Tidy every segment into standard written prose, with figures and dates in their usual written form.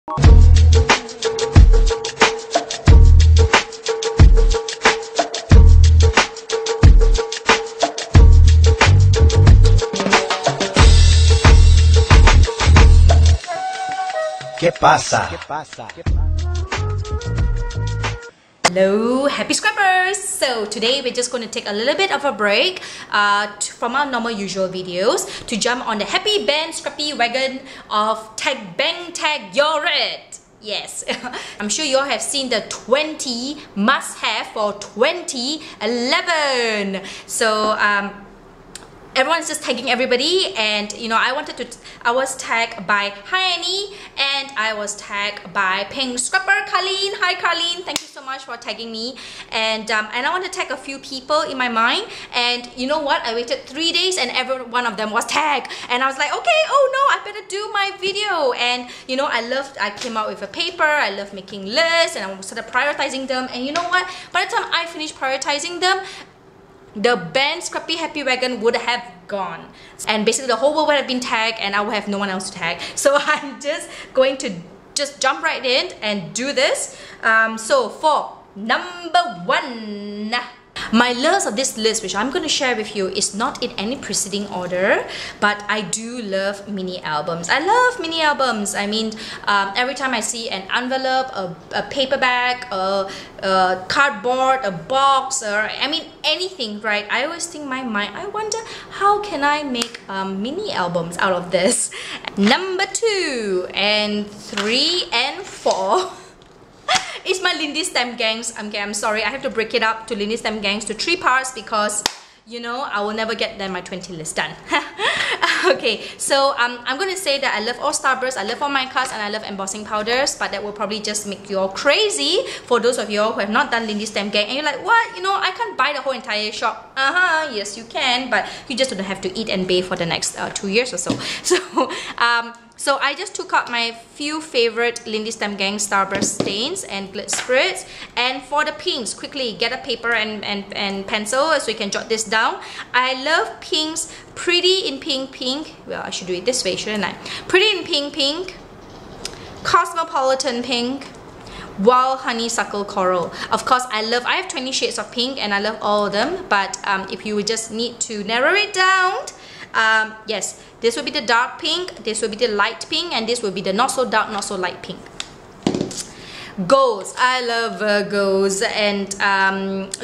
¿Qué pasa? Hello, happy scrappers! So today we're just going to take a little bit of a break from our normal usual videos to jump on the happy band scrappy wagon of Tag Bang Tag You're It! Yes, I'm sure you all have seen the 20 must-have for 2011. So everyone's just tagging everybody, and you know, I was tagged by Hi Annie, and I was tagged by pinkscrapper Carlene. Hi Carlene, thank you so much for tagging me. And I want to tag a few people in my mind, and you know what, I waited 3 days and every one of them was tagged, and I was like, okay, oh no, I better do my video. And you know, I came out with a paper, I love making lists, and I started prioritizing them. And you know what, by the time I finished prioritizing them, the band Scrappy Happy Wagon would have gone, and basically the whole world would have been tagged, and I would have no one else to tag. So I'm just going to jump right in and do this. So for number 1, my loves of this list, which I'm going to share with you, is not in any preceding order, but I do love mini albums. I love mini albums. I mean, every time I see an envelope, a paperback, a cardboard, a box, or I mean anything, right? I always think in my mind, I wonder how can I make mini albums out of this. Number 2 and 3 and 4. It's my Lindy Stamp Gangs. I'm sorry, I have to break it up to Lindy Stamp Gangs to 3 parts because, you know, I will never get my 20 list done. Okay, so I'm going to say that I love all Starburst, I love all my cards, and I love embossing powders, but that will probably just make you all crazy for those of you all who have not done Lindy Stamp Gang, and you're like, what? You know, I can't buy the whole entire shop. Yes you can, but you just don't have to eat and bathe for the next 2 years or so. So I just took out my few favorite Lindy Stamp Gang Starburst stains and glit spritz. And for the pinks, quickly get a paper and pencil so you can jot this down. I love pinks, Pretty in Pink. Well, I should do it this way, shouldn't I? Pretty in Pink, Cosmopolitan Pink, Wild Honeysuckle Coral. Of course, I have 20 shades of pink and I love all of them, but if you would just need to narrow it down, yes, this will be the dark pink, this will be the light pink, and this will be the not so dark, not so light pink. Golds, I love Virgos, and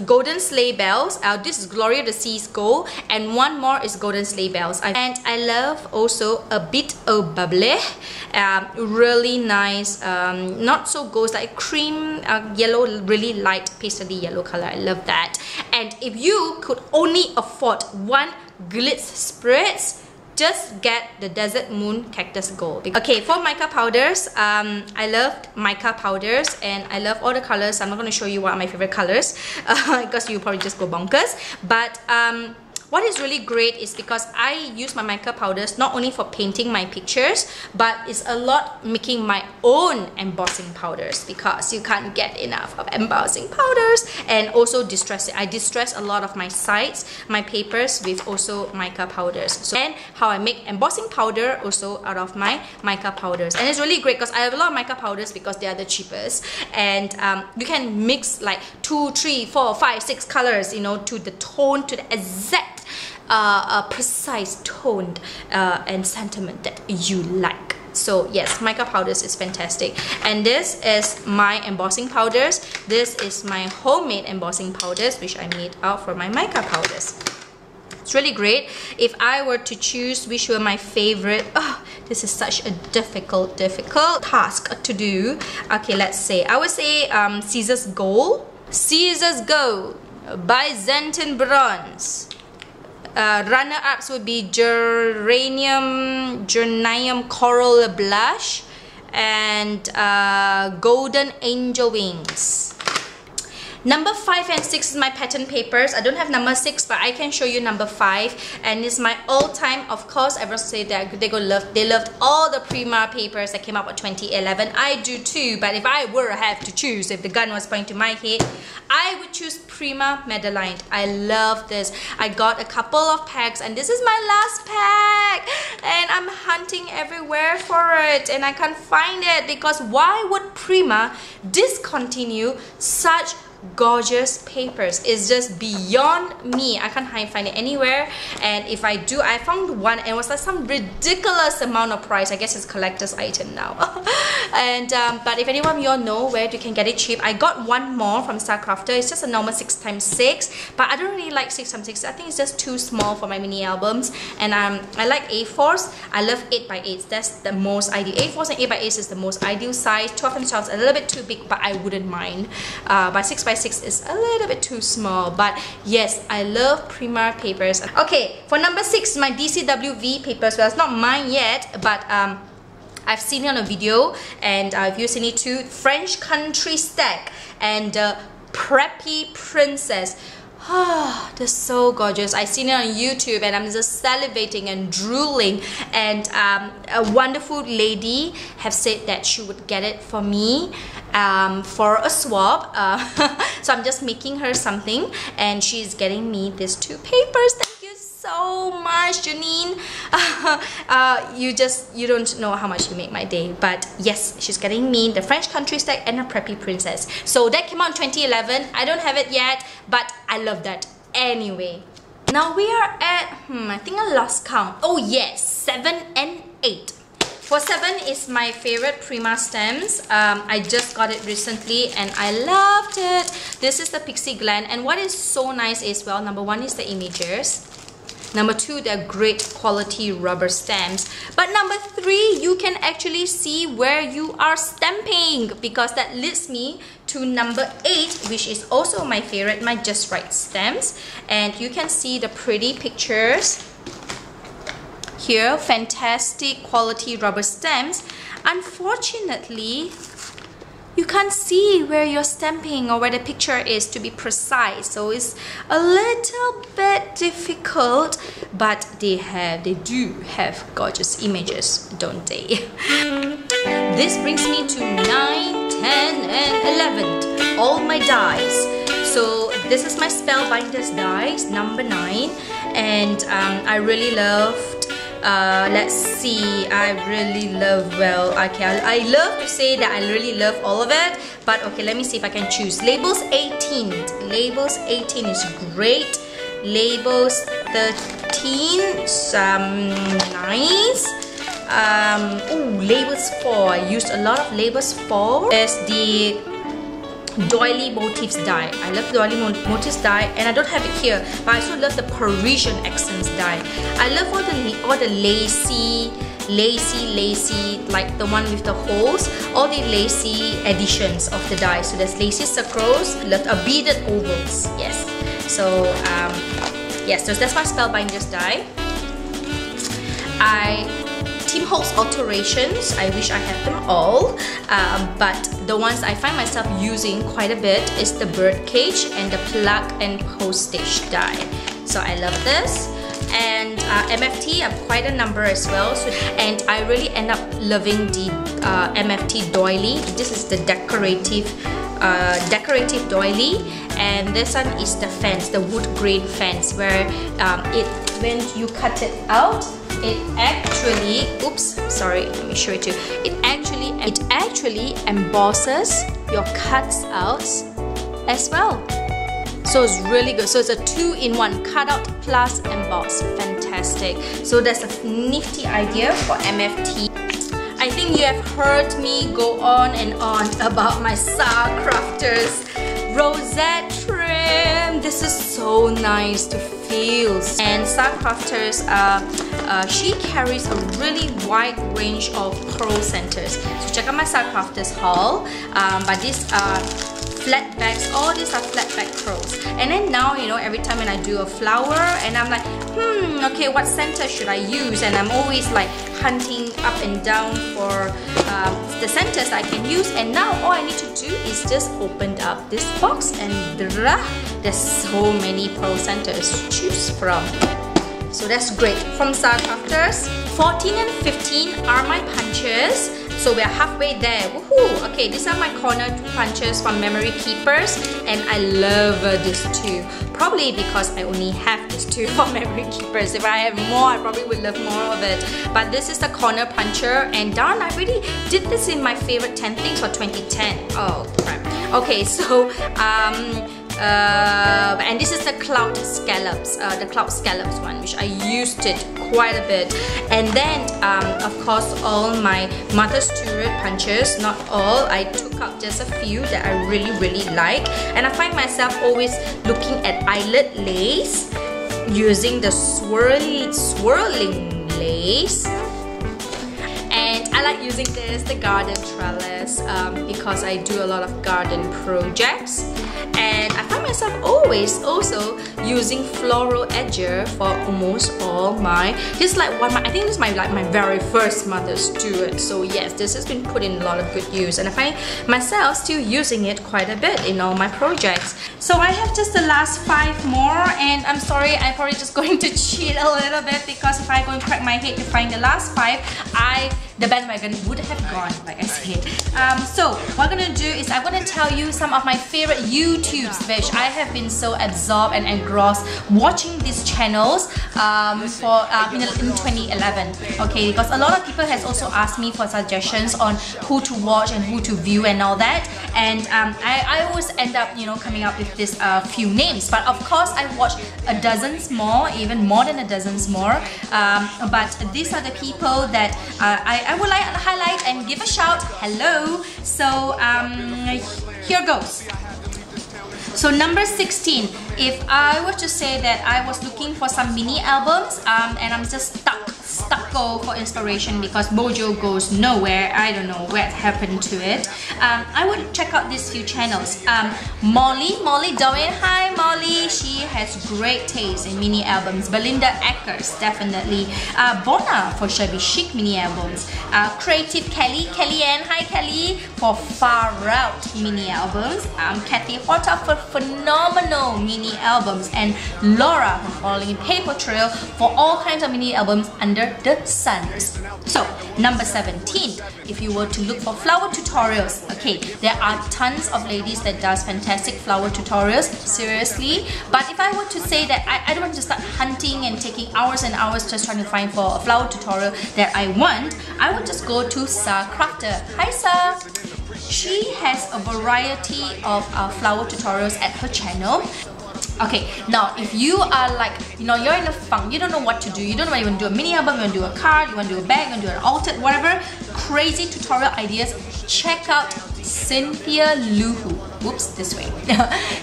Golden Sleigh Bells. This is Glory of the Seas Gold, and one more is Golden Sleigh Bells. And I love also a bit of bubbly, really nice, not so gold, like cream yellow, really light pastel yellow color. I love that. And if you could only afford one glitz spritz, just get the Desert Moon Cactus Gold. Okay, for mica powders, I loved mica powders and I love all the colors. I'm not going to show you what are my favorite colors because you probably just go bonkers. But what is really great is because I use my mica powders not only for painting my pictures, but it's a lot making my own embossing powders because you can't get enough of embossing powders. And also distressing. I distress a lot of my sites, my papers with also mica powders. So, and how I make embossing powder also out of my mica powders. And it's really great because I have a lot of mica powders because they are the cheapest. And you can mix like 2, 3, 4, 5, 6 colors, you know, to the tone, to the exact a precise tone and sentiment that you like. So yes, mica powders is fantastic. And this is my embossing powders. This is my homemade embossing powders, which I made out for my mica powders. It's really great. If I were to choose which were my favorite, this is such a difficult task to do. Okay, let's say I would say Caesar's Gold, Byzantine Bronze. Runner-ups would be Geranium Coral Blush and Golden Angel Wings. Number 5 and 6 is my pattern papers. I don't have number 6, but I can show you number 5, and it's my all-time. Of course, everyone say that they loved all the Prima papers that came out in 2011. I do too, but if I were have to choose, if the gun was pointing to my head, I would choose Prima Madeline. I love this. I got a couple of packs, and this is my last pack, and I'm hunting everywhere for it, and I can't find it because why would Prima discontinue such gorgeous papers? It's just beyond me. I can't find it anywhere, and if I do, I found one and it was like some ridiculous amount of price. I guess it's collector's item now. And but if anyone of you all know where you can get it cheap, I got one more from Starcrafter. It's just a normal 6x6, but I don't really like 6x6. I think it's just too small for my mini albums, and I like A4s. I love 8x8s. That's the most ideal. A4s and 8x8s is the most ideal size. 12 and 12 is a little bit too big, but I wouldn't mind. But 6x6 is a little bit too small, but yes, I love Prima papers. Okay, for number 6, my DCWV papers. Well, it's not mine yet, but I've seen it on a video, and if you've seen it too, French Country Stack and Preppy Princess. Oh, they're so gorgeous. I seen it on YouTube and I'm just salivating and drooling, and a wonderful lady have said that she would get it for me for a swap. So I'm just making her something, and she's getting me these 2 papers. Thank you so much, Janine. You don't know how much you make my day, but yes, she's getting me the French Country Stack and a Preppy Princess. So that came out in 2011. I don't have it yet, but I love that anyway. Now we are at I think I lost count. Oh yes, 7 and 8. For 7 is my favorite Prima stamps. I just got it recently and I loved it. This is the Pixie Glen, and what is so nice is, well, number 1 is the images. Number 2, they're great quality rubber stamps. But number 3, you can actually see where you are stamping, because that leads me to number 8, which is also my favorite, my Just Right stamps. And you can see the pretty pictures here, fantastic quality rubber stamps. Unfortunately, you can't see where you're stamping or where the picture is, to be precise, so it's a little bit difficult, but they do have gorgeous images, don't they? This brings me to 9, 10 and 11, all my dies. So this is my Spellbinders dies, number 9, and I really loved, let's see, I really love, well, I love to say that I really love all of it, but okay, let me see if I can choose. Labels 18. Labels 18 is great. Labels 13, nice. Labels 4. I used a lot of Labels 4 as the doily motifs die. I love doily motifs die, and I don't have it here, but I also love the Parisian accents die. I love all the lacy, like the one with the holes, all the lacy editions of the die. So there's lacy circles, beaded ovals. Yes. So yes, so that's my Spellbinders die. Tim Holtz alterations, I wish I had them all, but the ones I find myself using quite a bit is the birdcage and the plug and postage die. So I love this. And MFT, I have quite a number as well. So, and I really end up loving the MFT doily. This is the decorative doily, and this one is the fence, the wood grain fence, where when you cut it out, it actually, oops, sorry, let me show it to you. It actually embosses your cuts out as well. So it's really good. So it's a 2-in-1, cutout plus emboss. Fantastic. So that's a nifty idea for MFT. I think you have heard me go on and on about my Starcrafters rosette trim. This is so nice to feel. And Starcrafters, she carries a really wide range of pearl centers. So check out my Starcrafters haul. But these are flat backs. All these are flat back pearls. And then now, you know, every time when I do a flower and I'm like, okay, what center should I use? And I'm always like hunting up and down for the centers I can use. And now all I need to do is just open up this box and there's so many pearl centers to choose from. So that's great. From Star Crafters, 14 and 15 are my punches. So we're halfway there. Woohoo! Okay, these are my corner punches from Memory Keepers, and I love this too. Probably because I only have this two for Memory Keepers. If I had more, I probably would love more of it. But this is the corner puncher, and darn, I really did this in my favorite 10 things for 2010. Oh crap. Okay, so and this is the cloud scallops one, which I used it quite a bit. And then of course all my Mother Stewart punches, not all, I took out just a few that I really like. And I find myself always looking at eyelet lace using the swirling lace. And I like using this, the garden trellis, because I do a lot of garden projects. And I find myself always also using floral edger for almost all my, this is like I think this is my very first Mother Stewart. So yes, this has been put in a lot of good use, and I find myself still using it quite a bit in all my projects. So I have just the last 5 more, and I'm sorry, I'm probably just going to cheat a little bit, because if I go and crack my head to find the last 5, the bandwagon would have gone, like I said. So what I'm gonna do is I'm gonna tell you some of my favorite YouTubes, which I have been so absorbed and engrossed watching these channels in 2011. Okay, because a lot of people has also asked me for suggestions on who to watch and who to view and all that. And I always end up, you know, coming up with this few names. But of course, I watch a dozens more, even more than a dozens more. But these are the people that I would like to highlight and give a shout. Hello. So here goes. So number 16, if I were to say that I was looking for some mini albums and I'm just stuck for inspiration because Mojo goes nowhere, I don't know what happened to it, I would check out these few channels. Molly Doan, hi Molly, she has great taste in mini albums. Belinda Eckers, definitely. Bona for Shabby Chic mini albums. Creative Kellyanne, hi Kelly, for Far Out mini albums. Kathy Horta for phenomenal mini albums, and Laura from Falling Paper Trail for all kinds of mini albums under the sun. So number 17, if you were to look for flower tutorials, okay, there are tons of ladies that does fantastic flower tutorials, seriously. But if I were to say that I don't want to start hunting and taking hours and hours just trying to find for a flower tutorial that I want, I would just go to Sa Crafter. Hi Sa! She has a variety of flower tutorials at her channel. Okay, now if you are like, you know, you're in a funk, you don't know what to do, you don't know whether you want to do a mini album, you want to do a card, you want to do a bag, you want to do an altered, whatever, crazy tutorial ideas, check out Cynthia Luhu. Whoops, this way.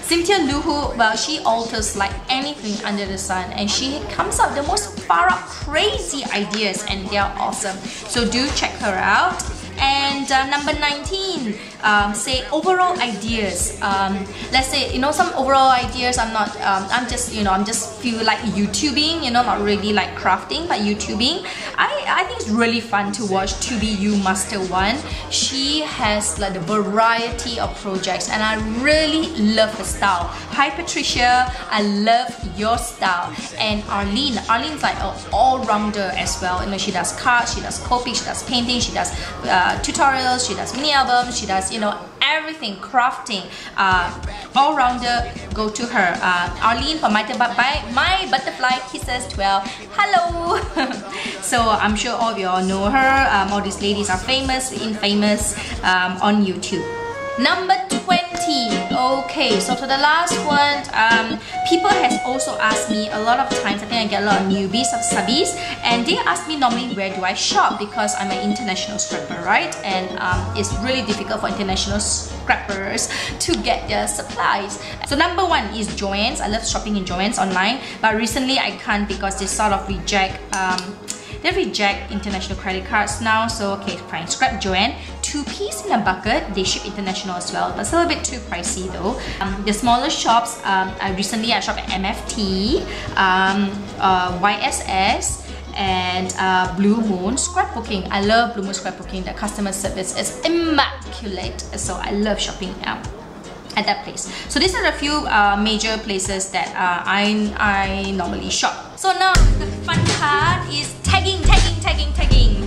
Cynthia Luhu, well, she alters like anything under the sun, and she comes up the most far out crazy ideas, and they are awesome. So do check her out. And number 19, say overall ideas. Let's say, you know, some overall ideas. I'm just feel like YouTubing, you know, not really like crafting, but YouTubing. I think it's really fun to watch 2BU Master One. She has like the variety of projects, and I really love her style. Hi Patricia, I love your style. And Arlene's like an all-rounder as well. You know, she does cards, she does copy, she does painting, she does tutorials, she does mini albums, she does, you know, everything, crafting, all-rounder. Go to her. Arlene from My Butterfly Kisses 12. Hello. So I'm sure all of you all know her. All these ladies are famous, infamous on YouTube. Number 20. Okay, so for the last one, people has also asked me a lot of times. I think I get a lot of newbies, subbies, and they ask me normally where do I shop, because I'm an international scrapper, right? And it's really difficult for international scrappers to get their supplies. So number 1 is Joann's. I love shopping in Joann's online, but recently I can't because they sort of reject international credit cards now. So okay, fine, scrap Joanne. 2-piece in a bucket. They ship international as well, but it's a little bit too pricey though. The smaller shops, recently I shopped at MFT, YSS, and Blue Moon Scrapbooking. I love Blue Moon Scrapbooking. The customer service is immaculate, so I love shopping at that place. So these are a few major places that I normally shop. So now the fun part is tagging.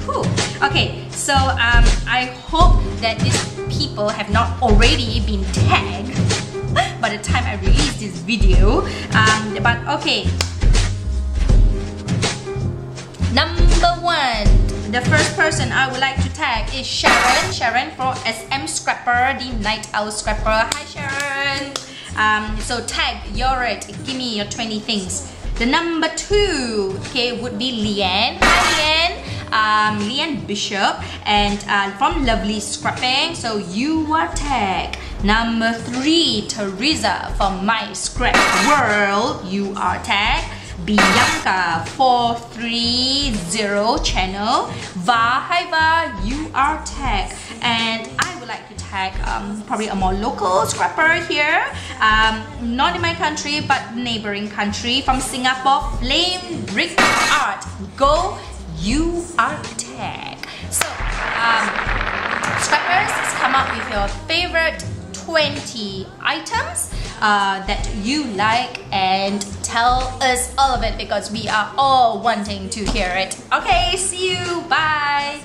Whew. Okay, so I hope that these people have not already been tagged by the time I release this video. But okay. Number 1, the first person I would like to tag is Sharon for SM Scrapper, the Night Owl Scrapper. Hi Sharon! So tag, you're it, give me your 20 things. The number 2, okay, would be Leanne. Hi Leanne! Leanne Bishop, and from Lovely Scrapping, so you are tagged. Number 3, Teresa from My Scrap World, you are tagged. Bianca 430 channel, hi Va, you are tagged. And I would like to tag probably a more local scrapper here, not in my country but neighboring country, from Singapore, Flame Brick Art. Go, you are tagged. So scrappers, come up with your favorite 20 items that you like and tell us all of it, because we are all wanting to hear it. Okay, see you, bye.